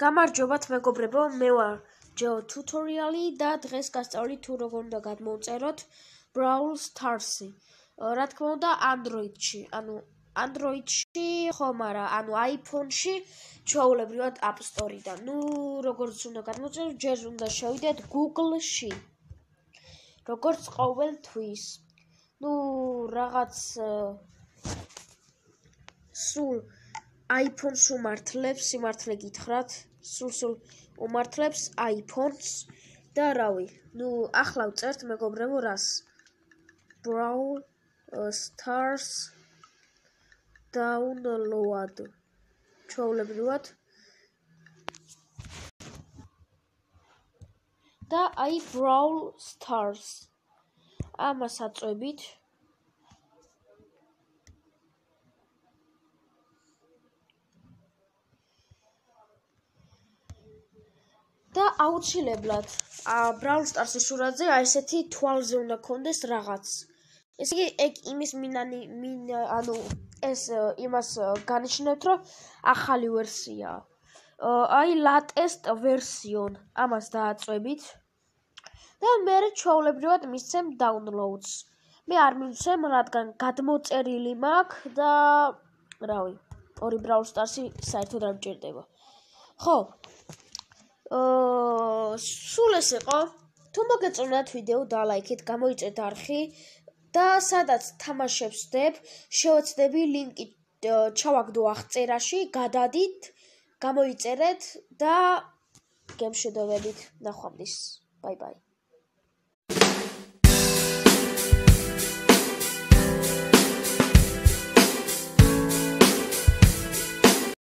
გამარჯობათ მეგობრებო, მე ვარ ჯო ტუტორიალი და დღეს გასწავლით თუ როგორ უნდა გადმოვწეროთ Brawl Stars-ი. რა თქმა უნდა, Android-ში, ხომ არა, iPhone-ში ჩვეულებრივად App Store-დან. როგორც უნდა გადმოვწეროთ, ჯერ უნდა შევიდეთ Google-ში. როგორც ყოველთვის. რაღაც სულ iPhone-ს უმართლებს, სიმართლე გითხრათ, სულ უმართლებს iPhone-ს და რავი, ახლა ვწერთ მეგობრებო რას? Brawl Stars download. ჩვეულებრივად და Brawl Stars. ამას აწვევით. და აუცილებლად Brawl Stars-ის სურათზე ესეთი თვალზე უნდა კონდეს რაღაც. ესე იგი, ეგ იმის ეს იმას განიშნებთ, რომ ახალი ვერსიაა. latest version ამას დააწვევით. და მე ჩვეულებრივად მისცემ downloads. მე არ მივცემ, რადგან გადმოწერილი მაქვს და რავი, ორი Brawl Stars-ი საერთოდ არ მჭირდება. ხო. სულ ეს იყო. თუ მოგეწონათ ვიდეო, დალაიქეთ, გამოიწერთ არხი და სადაც თამაშებს ვსდებ, შევეცდები ლინკი ჩავაგდო აღწერაში, გადადით, გამოიწერეთ და გემშვიდობებით. ნახვამდის. Bye bye.